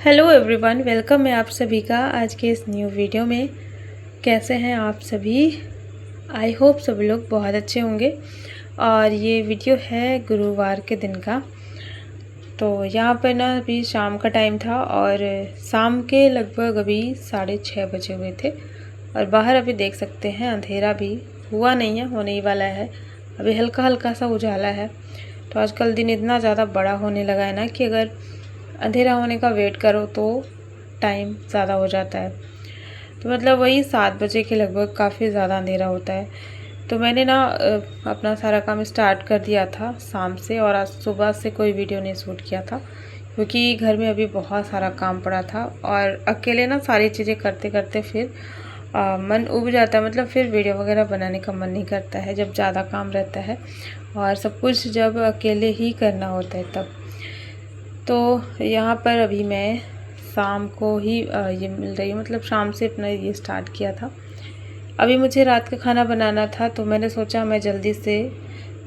Hello everyone, welcome है आप सभी का आज के इस न्यू वीडियो में। कैसे हैं आप सभी? आई होप सभी लोग बहुत अच्छे होंगे। और ये वीडियो है गुरुवार के दिन का। तो यहाँ पर ना अभी शाम का टाइम था और शाम के लगभग अभी 6:30 बजे हुए थे। और बाहर अभी देख सकते हैं अंधेरा भी हुआ नहीं है, होने ही वाला है। अभी हल्का हल्का सा उजाला है। तो आजकल दिन इतना ज़्यादा बड़ा होने लगा है ना कि अगर अंधेरा होने का वेट करो तो टाइम ज़्यादा हो जाता है। तो मतलब वही 7 बजे के लगभग काफ़ी ज़्यादा अंधेरा होता है। तो मैंने ना अपना सारा काम स्टार्ट कर दिया था शाम से, और आज सुबह से कोई वीडियो नहीं शूट किया था क्योंकि घर में अभी बहुत सारा काम पड़ा था। और अकेले ना सारी चीज़ें करते करते फिर मन उब जाता है। मतलब फिर वीडियो वगैरह बनाने का मन नहीं करता है जब ज़्यादा काम रहता है, और सब कुछ जब अकेले ही करना होता है तब। तो यहाँ पर अभी मैं शाम को ही ये मिल रही हूँ, मतलब शाम से अपना ये स्टार्ट किया था। अभी मुझे रात का खाना बनाना था तो मैंने सोचा मैं जल्दी से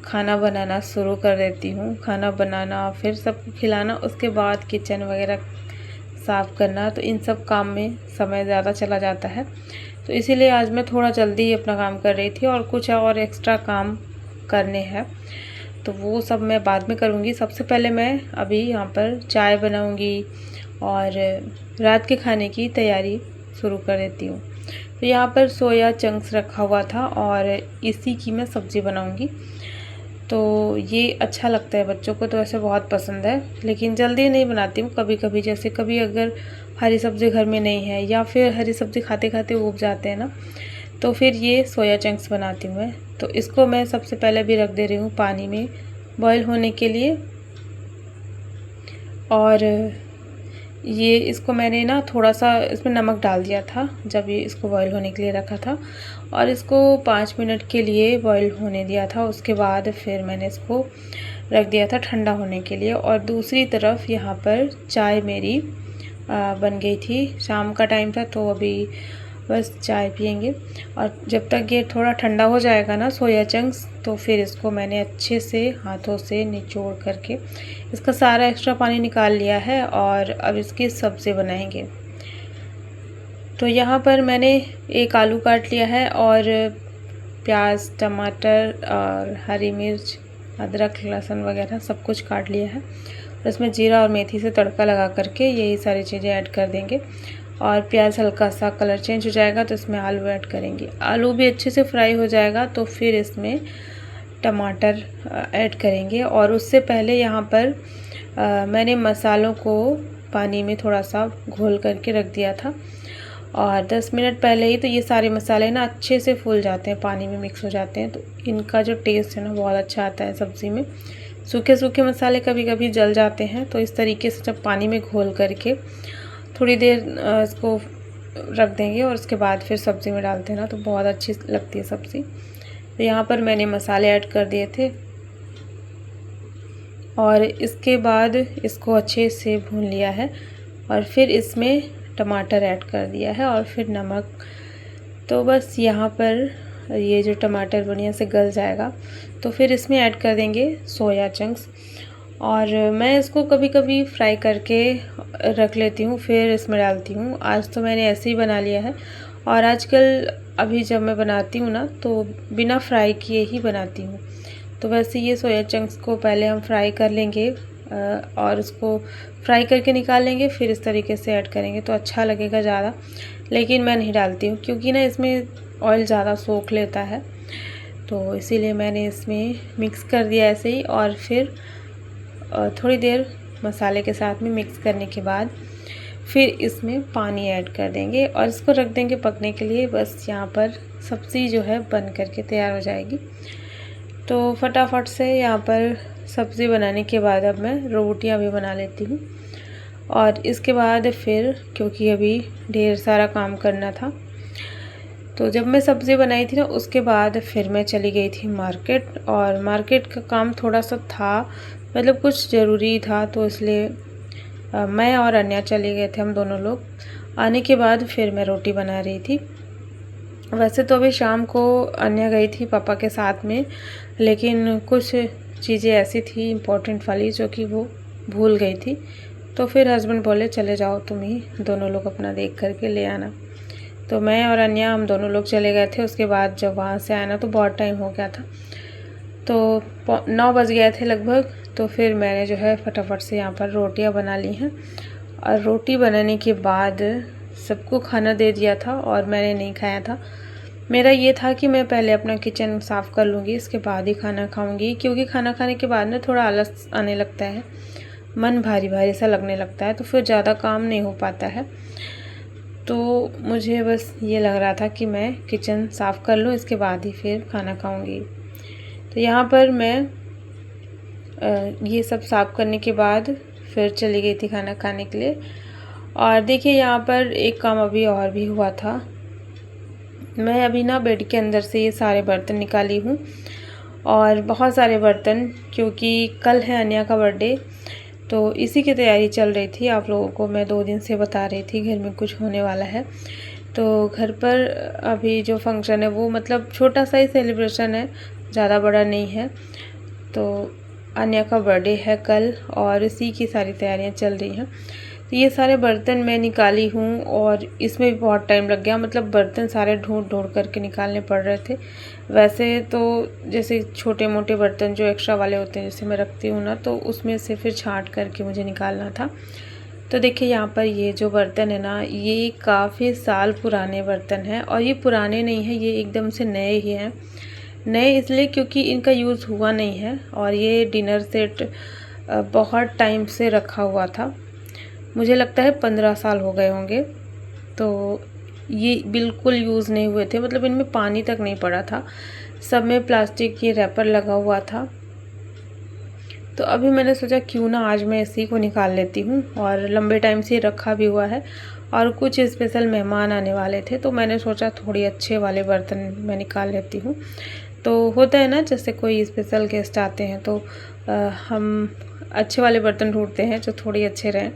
खाना बनाना शुरू कर देती हूँ। खाना बनाना, फिर सबको खिलाना, उसके बाद किचन वगैरह साफ़ करना, तो इन सब काम में समय ज़्यादा चला जाता है। तो इसीलिए आज मैं थोड़ा जल्दी ही अपना काम कर रही थी और कुछ और एक्स्ट्रा काम करने हैं, तो वो सब मैं बाद में करूँगी। सबसे पहले मैं अभी यहाँ पर चाय बनाऊँगी और रात के खाने की तैयारी शुरू कर देती हूँ। तो यहाँ पर सोया चंक्स रखा हुआ था और इसी की मैं सब्ज़ी बनाऊँगी। तो ये अच्छा लगता है बच्चों को, तो ऐसे बहुत पसंद है, लेकिन जल्दी नहीं बनाती हूँ। कभी कभी, जैसे कभी अगर हरी सब्ज़ी घर में नहीं है या फिर हरी सब्ज़ी खाते खाते उब जाते हैं ना, तो फिर ये सोया चंक्स बनाती हूँ मैं। तो इसको मैं सबसे पहले भी रख दे रही हूँ पानी में बॉईल होने के लिए। और ये इसको मैंने ना थोड़ा सा इसमें नमक डाल दिया था जब ये इसको बॉईल होने के लिए रखा था, और इसको 5 मिनट के लिए बॉईल होने दिया था। उसके बाद फिर मैंने इसको रख दिया था ठंडा होने के लिए। और दूसरी तरफ यहाँ पर चाय मेरी बन गई थी। शाम का टाइम था तो अभी बस चाय पियेंगे। और जब तक ये थोड़ा ठंडा हो जाएगा ना सोया चंक्स, तो फिर इसको मैंने अच्छे से हाथों से निचोड़ करके इसका सारा एक्स्ट्रा पानी निकाल लिया है और अब इसकी सब्ज़ी बनाएंगे। तो यहाँ पर मैंने एक आलू काट लिया है और प्याज, टमाटर और हरी मिर्च, अदरक, लहसुन वगैरह सब कुछ काट लिया है। और इसमें जीरा और मेथी से तड़का लगा करके यही सारी चीज़ें ऐड कर देंगे। और प्याज हल्का सा कलर चेंज हो जाएगा तो इसमें आलू ऐड करेंगे। आलू भी अच्छे से फ्राई हो जाएगा तो फिर इसमें टमाटर ऐड करेंगे। और उससे पहले यहाँ पर मैंने मसालों को पानी में थोड़ा सा घोल करके रख दिया था, और 10 मिनट पहले ही। तो ये सारे मसाले ना अच्छे से फूल जाते हैं, पानी में मिक्स हो जाते हैं, तो इनका जो टेस्ट है ना बहुत अच्छा आता है सब्ज़ी में। सूखे सूखे मसाले कभी कभी जल जाते हैं, तो इस तरीके से जब पानी में घोल करके थोड़ी देर इसको रख देंगे और उसके बाद फिर सब्ज़ी में डालते हैं ना, तो बहुत अच्छी लगती है सब्ज़ी। तो यहाँ पर मैंने मसाले ऐड कर दिए थे और इसके बाद इसको अच्छे से भून लिया है। और फिर इसमें टमाटर ऐड कर दिया है और फिर नमक। तो बस यहाँ पर ये जो टमाटर बढ़िया से गल जाएगा तो फिर इसमें ऐड कर देंगे सोया चंक्स। और मैं इसको कभी कभी फ्राई करके रख लेती हूँ फिर इसमें डालती हूँ। आज तो मैंने ऐसे ही बना लिया है, और आजकल अभी जब मैं बनाती हूँ ना तो बिना फ्राई किए ही बनाती हूँ। तो वैसे ये सोया चंक्स को पहले हम फ्राई कर लेंगे और उसको फ्राई करके निकाल लेंगे, फिर इस तरीके से ऐड करेंगे तो अच्छा लगेगा ज़्यादा। लेकिन मैं नहीं डालती हूँ क्योंकि ना इसमें ऑयल ज़्यादा सोख लेता है, तो इसीलिए मैंने इसमें मिक्स कर दिया ऐसे ही। और फिर थोड़ी देर मसाले के साथ में मिक्स करने के बाद फिर इसमें पानी ऐड कर देंगे और इसको रख देंगे पकने के लिए। बस यहाँ पर सब्ज़ी जो है बन करके तैयार हो जाएगी। तो फटाफट से यहाँ पर सब्ज़ी बनाने के बाद अब मैं रोटियाँ भी बना लेती हूँ। और इसके बाद फिर क्योंकि अभी ढेर सारा काम करना था, तो जब मैं सब्ज़ी बनाई थी ना उसके बाद फिर मैं चली गई थी मार्केट। और मार्केट का काम थोड़ा सा था, मतलब कुछ ज़रूरी था, तो इसलिए मैं और अन्या चले गए थे, हम दोनों लोग। आने के बाद फिर मैं रोटी बना रही थी। वैसे तो अभी शाम को अन्या गई थी पापा के साथ में, लेकिन कुछ चीज़ें ऐसी थी इम्पोर्टेंट वाली जो कि वो भूल गई थी, तो फिर हस्बैंड बोले चले जाओ तुम ही दोनों लोग अपना देख करके ले आना। तो मैं और अन्या हम दोनों लोग चले गए थे। उसके बाद जब वहाँ से आया ना तो बहुत टाइम हो गया था, तो 9 बज गए थे लगभग। तो फिर मैंने जो है फटाफट से यहाँ पर रोटियाँ बना ली हैं, और रोटी बनाने के बाद सबको खाना दे दिया था और मैंने नहीं खाया था। मेरा ये था कि मैं पहले अपना किचन साफ़ कर लूँगी, इसके बाद ही खाना खाऊँगी, क्योंकि खाना खाने के बाद ना थोड़ा आलस आने लगता है, मन भारी भारी सा लगने लगता है, तो फिर ज़्यादा काम नहीं हो पाता है। तो मुझे बस ये लग रहा था कि मैं किचन साफ़ कर लूँ, इसके बाद ही फिर खाना खाऊँगी। तो यहाँ पर मैं ये सब साफ़ करने के बाद फिर चली गई थी खाना खाने के लिए। और देखिए यहाँ पर एक काम अभी और भी हुआ था। मैं अभी ना बेड के अंदर से ये सारे बर्तन निकाली हूँ, और बहुत सारे बर्तन, क्योंकि कल है अन्या का बर्थडे, तो इसी की तैयारी चल रही थी। आप लोगों को मैं 2 दिन से बता रही थी घर में कुछ होने वाला है। तो घर पर अभी जो फंक्शन है वो मतलब छोटा सा ही सेलिब्रेशन है, ज़्यादा बड़ा नहीं है। तो अन्या का बर्थडे है कल, और इसी की सारी तैयारियां चल रही हैं। तो ये सारे बर्तन मैं निकाली हूँ, और इसमें भी बहुत टाइम लग गया, मतलब बर्तन सारे ढूंढ ढूंढ करके निकालने पड़ रहे थे। वैसे तो जैसे छोटे मोटे बर्तन जो एक्स्ट्रा वाले होते हैं जैसे मैं रखती हूँ ना, तो उसमें से फिर छांट करके मुझे निकालना था। तो देखिए यहाँ पर ये जो बर्तन है ना, ये काफ़ी साल पुराने बर्तन हैं, और ये पुराने नहीं हैं, ये एकदम से नए ही हैं। नए इसलिए क्योंकि इनका यूज़ हुआ नहीं है, और ये डिनर सेट बहुत टाइम से रखा हुआ था, मुझे लगता है 15 साल हो गए होंगे। तो ये बिल्कुल यूज़ नहीं हुए थे, मतलब इनमें पानी तक नहीं पड़ा था, सब में प्लास्टिक ये रैपर लगा हुआ था। तो अभी मैंने सोचा क्यों ना आज मैं इसी को निकाल लेती हूँ, और लंबे टाइम से रखा भी हुआ है, और कुछ स्पेशल मेहमान आने वाले थे, तो मैंने सोचा थोड़ी अच्छे वाले बर्तन मैं निकाल लेती हूँ। तो होता है ना, जैसे कोई स्पेशल गेस्ट आते हैं तो हम अच्छे वाले बर्तन ढूंढते हैं जो थोड़ी अच्छे रहें,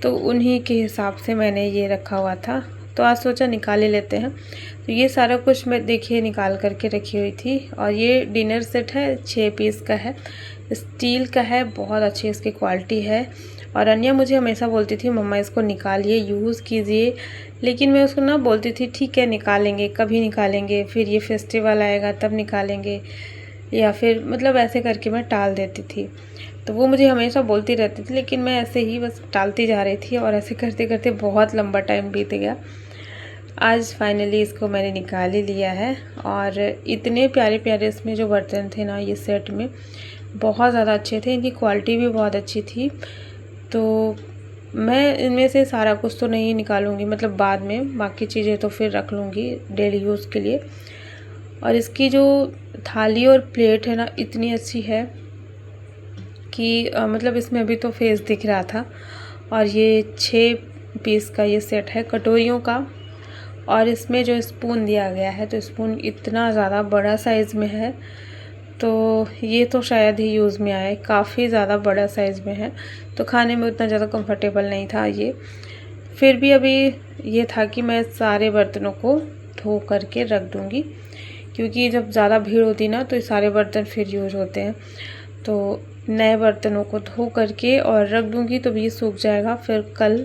तो उन्हीं के हिसाब से मैंने ये रखा हुआ था। तो आज सोचा निकाल ही लेते हैं। तो ये सारा कुछ मैं देखिए निकाल करके रखी हुई थी, और ये डिनर सेट है, 6 पीस का है, स्टील का है, बहुत अच्छी इसकी क्वालिटी है। और अन्या मुझे हमेशा बोलती थी मम्मा इसको निकालिए, यूज़ कीजिए, लेकिन मैं उसको ना बोलती थी ठीक है निकालेंगे, कभी निकालेंगे, फिर ये फेस्टिवल आएगा तब निकालेंगे, या फिर मतलब ऐसे करके मैं टाल देती थी। तो वो मुझे हमेशा बोलती रहती थी, लेकिन मैं ऐसे ही बस टालती जा रही थी, और ऐसे करते करते बहुत लंबा टाइम बीत गया। आज फाइनली इसको मैंने निकाल ही लिया है, और इतने प्यारे प्यारे इसमें जो बर्तन थे ना, ये सेट में बहुत ज़्यादा अच्छे थे, इनकी क्वालिटी भी बहुत अच्छी थी। तो मैं इनमें से सारा कुछ तो नहीं निकालूंगी, मतलब बाद में बाकी चीज़ें तो फिर रख लूँगी डेली यूज़ के लिए। और इसकी जो थाली और प्लेट है ना, इतनी अच्छी है कि मतलब इसमें अभी तो फेस दिख रहा था। और ये 6 पीस का ये सेट है कटोरियों का, और इसमें जो स्पून दिया गया है, तो स्पून इतना ज़्यादा बड़ा साइज़ में है, तो ये तो शायद ही यूज़ में आए, काफ़ी ज़्यादा बड़ा साइज़ में है, तो खाने में उतना ज़्यादा कंफर्टेबल नहीं था ये। फिर भी अभी ये था कि मैं सारे बर्तनों को धो करके रख दूँगी, क्योंकि जब ज़्यादा भीड़ होती ना तो ये सारे बर्तन फिर यूज होते हैं। तो नए बर्तनों को धो करके और रख दूँगी, तो ये सूख जाएगा, फिर कल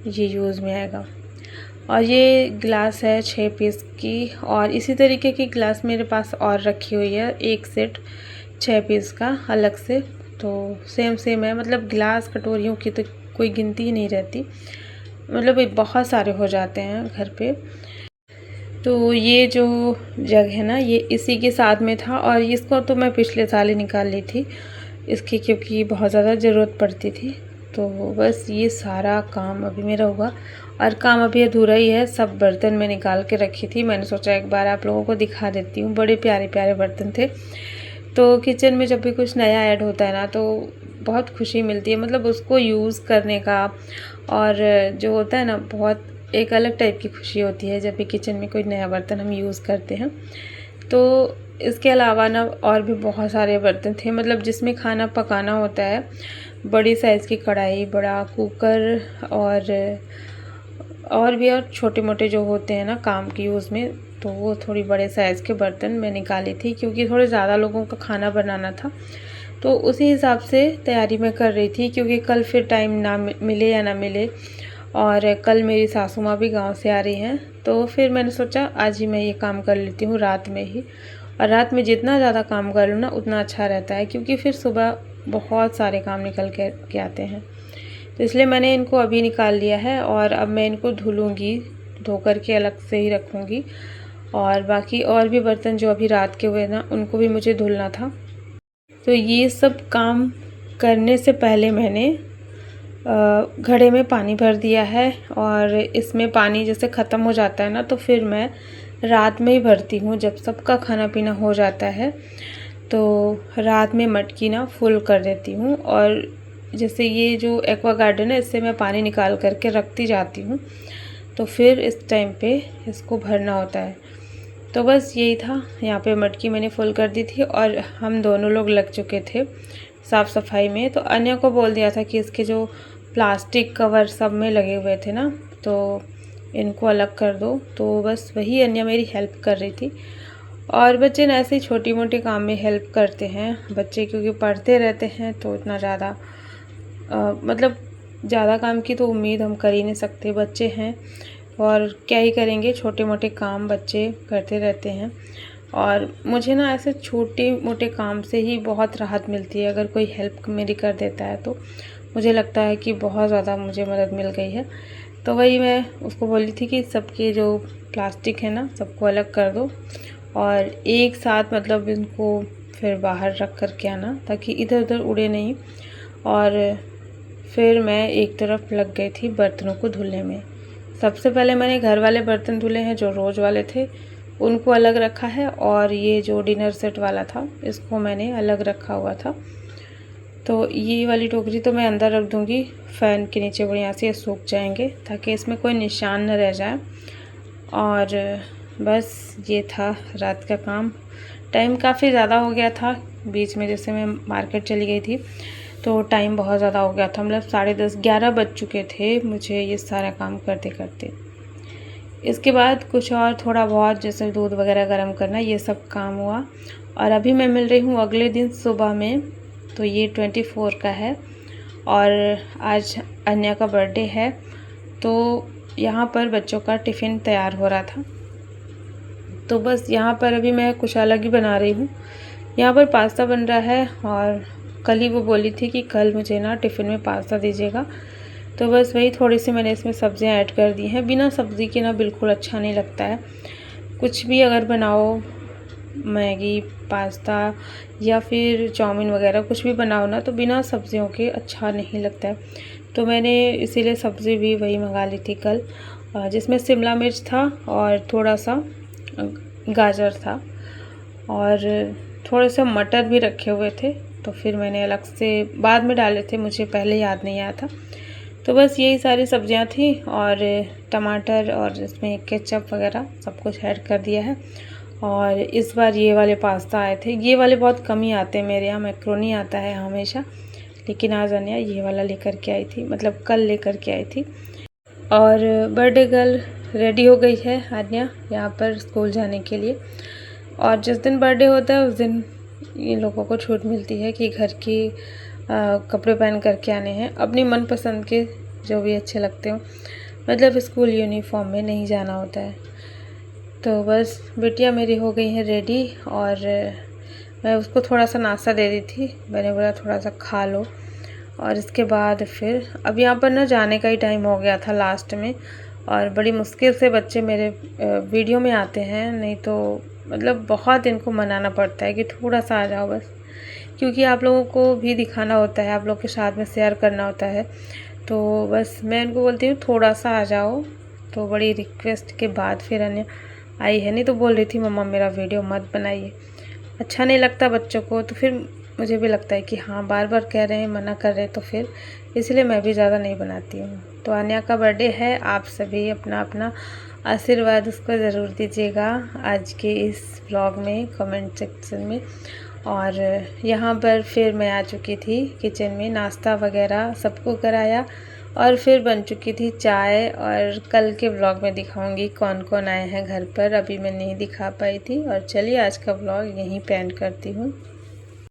ये यूज़ में आएगा। और ये ग्लास है 6 पीस की, और इसी तरीके की ग्लास मेरे पास और रखी हुई है, एक सेट 6 पीस का अलग से। तो सेम है, मतलब ग्लास कटोरियों की तो कोई गिनती ही नहीं रहती, मतलब बहुत सारे हो जाते हैं घर पे। तो ये जो जग है ना, ये इसी के साथ में था, और इसको तो मैं पिछले साल ही निकाल ली थी इसकी, क्योंकि बहुत ज़्यादा ज़रूरत पड़ती थी। तो बस ये सारा काम अभी मेरा हुआ, और काम अभी अधूरा ही है। सब बर्तन मैं निकाल के रखी थी, मैंने सोचा एक बार आप लोगों को दिखा देती हूँ। बड़े प्यारे प्यारे बर्तन थे। तो किचन में जब भी कुछ नया ऐड होता है ना, तो बहुत खुशी मिलती है, मतलब उसको यूज़ करने का, और जो होता है ना, बहुत एक अलग टाइप की खुशी होती है जब भी किचन में कोई नया बर्तन हम यूज़ करते हैं। तो इसके अलावा ना और भी बहुत सारे बर्तन थे, मतलब जिसमें खाना पकाना होता है, बड़ी साइज़ की कढ़ाई, बड़ा कुकर, और भी और छोटे मोटे जो होते हैं ना काम के यूज़ में, तो वो थोड़ी बड़े साइज़ के बर्तन मैं निकाली थी, क्योंकि थोड़े ज़्यादा लोगों का खाना बनाना था। तो उसी हिसाब से तैयारी मैं कर रही थी, क्योंकि कल फिर टाइम ना मिले या ना मिले। और कल मेरी सासू माँ भी गांव से आ रही हैं, तो फिर मैंने सोचा आज ही मैं ये काम कर लेती हूँ रात में ही। और रात में जितना ज़्यादा काम कर लूँ ना उतना अच्छा रहता है, क्योंकि फिर सुबह बहुत सारे काम निकल के आते हैं। तो इसलिए मैंने इनको अभी निकाल लिया है और अब मैं इनको धुलूँगी, धो कर के अलग से ही रखूँगी। और बाकी और भी बर्तन जो अभी रात के हुए ना उनको भी मुझे धुलना था। तो ये सब काम करने से पहले मैंने घड़े में पानी भर दिया है, और इसमें पानी जैसे ख़त्म हो जाता है ना तो फिर मैं रात में ही भरती हूँ। जब सबका खाना पीना हो जाता है तो रात में मटकी ना फुल कर देती हूँ। और जैसे ये जो एक्वागार्ड है इससे मैं पानी निकाल करके रखती जाती हूँ, तो फिर इस टाइम पे इसको भरना होता है। तो बस यही था, यहाँ पे मटकी मैंने फुल कर दी थी और हम दोनों लोग लग चुके थे साफ़ सफाई में। तो अन्य को बोल दिया था कि इसके जो प्लास्टिक कवर सब में लगे हुए थे ना तो इनको अलग कर दो। तो बस वही अन्य मेरी हेल्प कर रही थी। और बच्चे ना ऐसे ही छोटी मोटी काम में हेल्प करते हैं बच्चे, क्योंकि पढ़ते रहते हैं तो इतना ज़्यादा मतलब ज़्यादा काम की तो उम्मीद हम कर ही नहीं सकते। बच्चे हैं और क्या ही करेंगे, छोटे मोटे काम बच्चे करते रहते हैं। और मुझे ना ऐसे छोटे मोटे काम से ही बहुत राहत मिलती है। अगर कोई हेल्प मेरी कर देता है तो मुझे लगता है कि बहुत ज़्यादा मुझे मदद मिल गई है। तो वही मैं उसको बोली थी कि सबके जो प्लास्टिक है ना सबको अलग कर दो, और एक साथ मतलब इनको फिर बाहर रख कर के आना ताकि इधर उधर उड़े नहीं। और फिर मैं एक तरफ लग गई थी बर्तनों को धुलने में। सबसे पहले मैंने घर वाले बर्तन धुले हैं जो रोज़ वाले थे, उनको अलग रखा है। और ये जो डिनर सेट वाला था इसको मैंने अलग रखा हुआ था। तो ये वाली टोकरी तो मैं अंदर रख दूँगी फ़ैन के नीचे, बढ़िया से सूख जाएंगे ताकि इसमें कोई निशान न रह जाए। और बस ये था रात का काम। टाइम काफ़ी ज़्यादा हो गया था, बीच में जैसे मैं मार्केट चली गई थी तो टाइम बहुत ज़्यादा हो गया था, मतलब 10:30 11 बज चुके थे मुझे ये सारा काम करते करते। इसके बाद कुछ और थोड़ा बहुत जैसे दूध वगैरह गर्म करना ये सब काम हुआ। और अभी मैं मिल रही हूँ अगले दिन सुबह में। तो ये 24 का है और आज अन्या का बर्थडे है, तो यहाँ पर बच्चों का टिफ़िन तैयार हो रहा था। तो बस यहाँ पर अभी मैं कुछ अलग ही बना रही हूँ। यहाँ पर पास्ता बन रहा है, और कल ही वो बोली थी कि कल मुझे ना टिफ़िन में पास्ता दीजिएगा। तो बस वही थोड़ी सी मैंने इसमें सब्जियाँ ऐड कर दी हैं। बिना सब्ज़ी के ना बिल्कुल अच्छा नहीं लगता है। कुछ भी अगर बनाओ, मैगी, पास्ता या फिर चाउमीन वगैरह कुछ भी बनाओ ना तो बिना सब्जियों के अच्छा नहीं लगता है। तो मैंने इसीलिए सब्ज़ी भी वही मंगा ली थी कल, जिसमें शिमला मिर्च था और थोड़ा सा गाजर था और थोड़े से मटर भी रखे हुए थे। तो फिर मैंने अलग से बाद में डाले थे, मुझे पहले याद नहीं आया था। तो बस यही सारी सब्जियां थी और टमाटर और इसमें केचप वगैरह सब कुछ ऐड कर दिया है। और इस बार ये वाले पास्ता आए थे, ये वाले बहुत कम ही आते हैं मेरे यहाँ, मैक्रोनी आता है हमेशा, लेकिन आज अन्या ये वाला लेकर के आई थी, मतलब कल लेकर के आई थी। और बर्थडे गर्ल रेडी हो गई है अन्या यहाँ पर स्कूल जाने के लिए। और जिस दिन बर्थडे होता है उस दिन इन लोगों को छूट मिलती है कि घर की कपड़े पहन करके आने हैं, अपनी मनपसंद के जो भी अच्छे लगते हो, मतलब स्कूल यूनिफॉर्म में नहीं जाना होता है। तो बस बिटिया मेरी हो गई है रेडी, और मैं उसको थोड़ा सा नाश्ता दे दी थी, मैंने बोला थोड़ा सा खा लो। और इसके बाद फिर अब यहाँ पर ना जाने का ही टाइम हो गया था लास्ट में, और बड़ी मुश्किल से बच्चे मेरे वीडियो में आते हैं, नहीं तो मतलब बहुत इनको मनाना पड़ता है कि थोड़ा सा आ जाओ बस, क्योंकि आप लोगों को भी दिखाना होता है, आप लोग के साथ में शेयर करना होता है। तो बस मैं इनको बोलती हूँ थोड़ा सा आ जाओ। तो बड़ी रिक्वेस्ट के बाद फिर अन्य आई है, नहीं तो बोल रही थी मम्मा मेरा वीडियो मत बनाइए, अच्छा नहीं लगता बच्चों को। तो फिर मुझे भी लगता है कि हाँ बार बार कह रहे हैं, मना कर रहे हैं, तो फिर इसलिए मैं भी ज़्यादा नहीं बनाती हूँ। तो अन्या का बर्थडे है, आप सभी अपना अपना आशीर्वाद उसको ज़रूर दीजिएगा आज के इस व्लॉग में, कमेंट सेक्शन में। और यहाँ पर फिर मैं आ चुकी थी किचन में, नाश्ता वगैरह सबको कराया और फिर बन चुकी थी चाय। और कल के व्लॉग में दिखाऊंगी कौन कौन आए हैं घर पर, अभी मैं नहीं दिखा पाई थी। और चलिए आज का व्लॉग यहीं पे एंड करती हूँ।